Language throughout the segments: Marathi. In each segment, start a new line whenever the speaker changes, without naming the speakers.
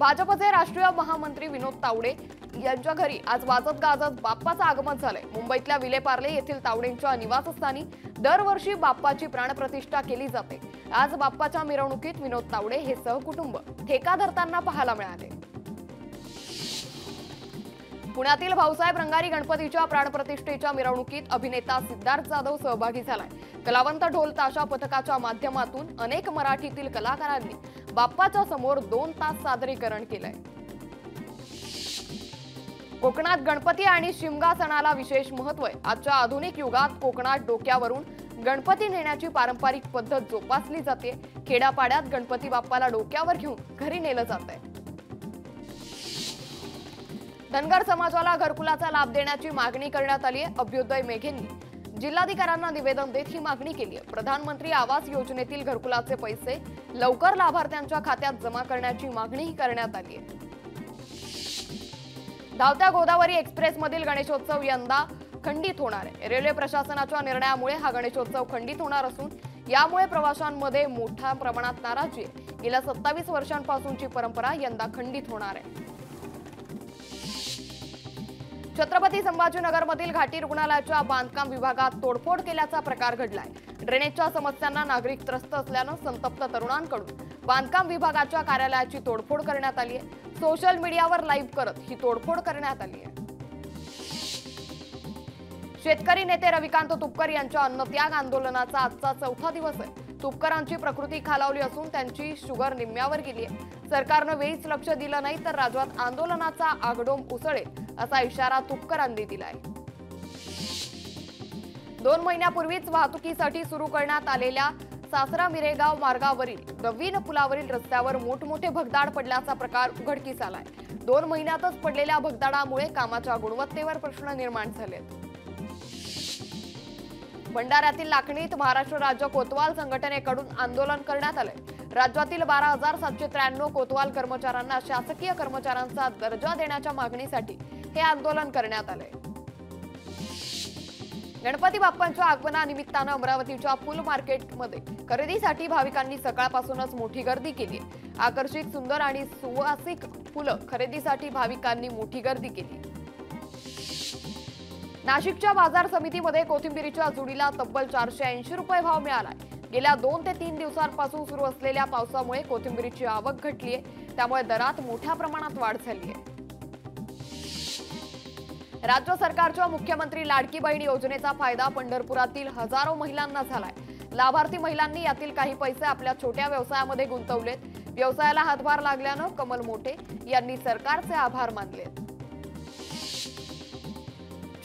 भाजपचे राष्ट्रीय महामंत्री विनोद तावडे यांच्या घरी आज वाजत गाजत बाप्पाचं आगमन झालंय। मुंबईतल्या विलेपार्ले येथील तावडेंच्या निवासस्थानी दरवर्षी बाप्पाची प्राणप्रतिष्ठा केली जाते। आज बाप्पाच्या मिरवणुकीत विनोद तावडे हे सहकुटुंब ठेका धरताना पाहायला मिळाले। पुण्यातील भाऊसाहेब रंगारी गणपतीच्या प्राणप्रतिष्ठेच्या मिरवणुकीत अभिनेता सिद्धार्थ जाधव सहभागी झालाय। कलावंत ढोल ताशा पथकाच्या माध्यमातून अनेक मराठीतील कलाकारांनी बाप्पाच्या समोर 2 तास सादरीकरण केलंय। कोकणात गणपती आणि शिमगा सणाला विशेष महत्त्व आहे। आजच्या आधुनिक युगात कोकणात डोक्यावरून गणपती नेण्याची पारंपरिक पद्धत जोपासली जाते। खेड्यापाड्यात गणपती बाप्पाला डोक्यावर घेऊन घरी नेलं जातंय। धनगर समाजाला घरकुलाचा लाभ देण्याची मागणी करण्यात आली आहे। अभ्युदय मेघेंनी जिल्हाधिकाऱ्यांना निवेदन देत ही मागणी केली आहे। प्रधानमंत्री आवास योजनेतील घरकुलाचे पैसे लवकर लाभार्थ्यांच्या खात्यात जमा करण्याची मागणीही करण्यात आली आहे। धावत्या गोदावरी एक्सप्रेसमधील गणेशोत्सव यंदा खंडित होणार आहे। रेल्वे प्रशासनाच्या निर्णयामुळे हा गणेशोत्सव खंडित होणार असून यामुळे प्रवाशांमध्ये मोठ्या प्रमाणात नाराजी आहे। गेल्या 27 वर्षांपासूनची परंपरा यंदा खंडित होणार आहे। छत्रपती संभाजीनगरमधील घाटी रुग्णालयाच्या बांधकाम विभागात तोडफोड केल्याचा प्रकार घडलाय। ड्रेनेजच्या समस्यांना नागरिक त्रस्त असल्यानं संतप्त तरुणांकडून बांधकाम विभागाच्या कार्यालयाची तोडफोड करण्यात आली आहे। सोशल मीडियावर लाईव्ह करत ही तोडफोड करण्यात आली आहे। शेतकरी नेते रविकांत तुपकर यांच्या अन्नत्याग आंदोलनाचा आजचा 4था दिवस आहे। तुपकरांची प्रकृती खालावली असून त्यांची शुगर निम्म्यावर गेली आहे। सरकारनं वेळीच लक्ष दिलं नाही तर राज्यात आंदोलनाचा आगडोंब उसळेल असा इशारा तुपकरांनी दिलाय। 2 महिन्यापूर्वीच वाहतुकीसाठी सुरू करण्यात आलेल्या सासरा मिरेगाव मार्गावरील नवीन पुलावरील रस्त्यावर मोठमोठे भगदाड पडल्याचा प्रकार उघडकीस आलाय। 2 महिन्यातच पडलेल्या भगदाडामुळे कामाच्या गुणवत्तेवर प्रश्न निर्माण झालेत। भंडाऱ्यातील लाखणीत महाराष्ट्र राज्य कोतवाल संघटनेकडून आंदोलन करण्यात आले। राज्यातील 12,793 कोतवाल कर्मचाऱ्यांना शासकीय कर्मचाऱ्यांचा दर्जा देण्याच्या मागणीसाठी हे आंदोलन करण्यात आले। गणपती बाप्पांच्या आगमनानिमित्तानं अमरावतीच्या फुल मार्केटमध्ये खरेदीसाठी भाविकांनी सकाळपासूनच मोठी गर्दी केली आहे। आकर्षक सुंदर आणि सुवासिक फुलं खरेदीसाठी भाविकांनी मोठी गर्दी केली। नाशिकच्या बाजार समितीमध्ये कोथिंबीरीच्या जुडीला तब्बल 480 रुपये भाव मिळालाय। गेल्या 2 ते 3 दिवसांपासून सुरू असलेल्या पावसामुळे कोथिंबीरीची आवक घटली आहे। त्यामुळे दरात मोठ्या प्रमाणात वाढ झाली आहे। राज्य सरकारच्या मुख्यमंत्री लाडकी बहीण योजनेचा फायदा पंढरपुरातील हजारो महिलांना झालाय। लाभार्थी महिलांनी यातील काही पैसे आपल्या छोट्या व्यवसायामध्ये गुंतवलेत। व्यवसायाला हातभार लागल्यानं कमल मोठे यांनी सरकारचे आभार मानलेत।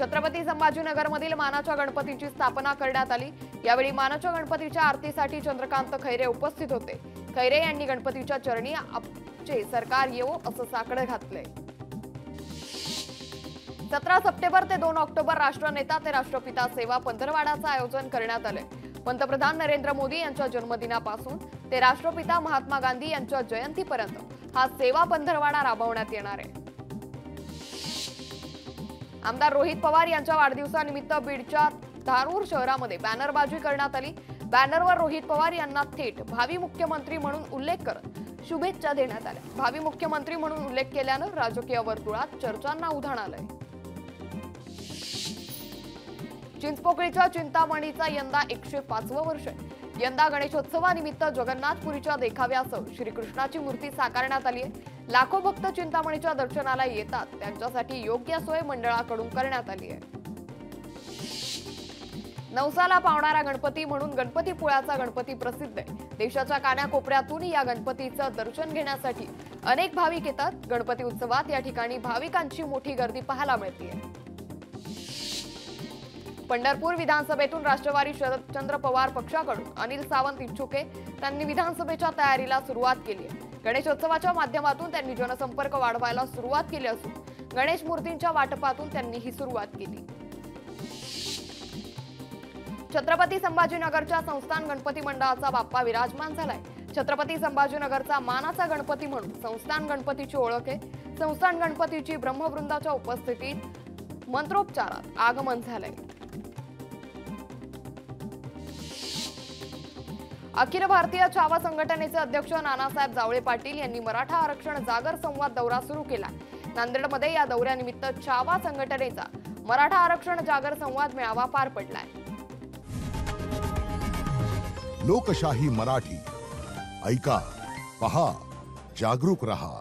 छत्रपती संभाजीनगरमधील मानाच्या गणपतीची स्थापना करण्यात आली। यावेळी मानाच्या गणपतीच्या आरतीसाठी चंद्रकांत खैरे उपस्थित होते। खैरे यांनी गणपतीच्या चरणी आपचे सरकार येवो असं साकडं घातलंय। 17 सप्टेंबर ते 2 ऑक्टोबर राष्ट्रनेता ते राष्ट्रपिता सेवा पंधरवाडाचं आयोजन करण्यात आले। पंतप्रधान नरेंद्र मोदी यांच्या जन्मदिनापासून ते राष्ट्रपिता महात्मा गांधी यांच्या जयंतीपर्यंत हा सेवा पंधरवाडा राबवण्यात येणार आहे। आमदार रोहित पवार यांच्या वाढदिवसानिमित्त बीडच्या धारूर शहरामध्ये बॅनरबाजी करण्यात आली। बॅनरवर रोहित पवार यांना थेट भावी मुख्यमंत्री म्हणून उल्लेख करत शुभेच्छा देण्यात आल्या। भावी मुख्यमंत्री म्हणून उल्लेख केल्यानं राजकीय वर्तुळात चर्चांना उधाण आलंय। चिंचपोकळीच्या चिंतामणीचा यंदा 105वं वर्ष आहे। यंदा गणेशोत्सवानिमित्त जगन्नाथपुरीच्या देखाव्यासह श्रीकृष्णाची मूर्ती साकारण्यात आली आहे। लाखो भक्त चिंतामणीच्या दर्शनाला येतात, त्यांच्यासाठी योग्य सोय मंडळाकडून करण्यात आली आहे। नवसाला पावणारा गणपती म्हणून गणपतीपुळ्याचा गणपती प्रसिद्ध आहे। देशाच्या कानाकोपऱ्यातून या गणपतीचं दर्शन घेण्यासाठी अनेक भाविक येतात। गणपती उत्सवात या ठिकाणी भाविकांची मोठी गर्दी पाहायला मिळते। पंढरपूर विधानसभेतून राष्ट्रवादी शरदचंद्र पवार पक्षाकडून अनिल सावंत इच्छुके त्यांनी विधानसभेच्या तयारीला सुरुवात केली आहे। गणेशोत्सवाच्या माध्यमातून त्यांनी जनसंपर्क वाढवायला सुरुवात केली असून गणेश मूर्तींच्या वाटपातून त्यांनी ही सुरुवात केली। छत्रपती संभाजीनगरच्या संस्थान गणपती मंडळाचा बाप्पा विराजमान झालाय। छत्रपती संभाजीनगरचा मानाचा गणपती म्हणून संस्थान गणपतीची ओळख आहे। संस्थान गणपतीची ब्रह्मवृंदाच्या उपस्थितीत मंत्रोपचारात आगमन झालंय। अखिल भारतीय छावा संघटनेचे अध्यक्ष नानासाहेब जावळे पाटील यांनी मराठा आरक्षण जागर संवाद दौरा सुरू केला। नांदेडमध्ये या दौऱ्यानिमित्त छावा संघटनेचा मराठा आरक्षण जागर संवाद मेळावा पार पडलाय।
लोकशाही मराठी ऐका, पहा, जागरूक रहा।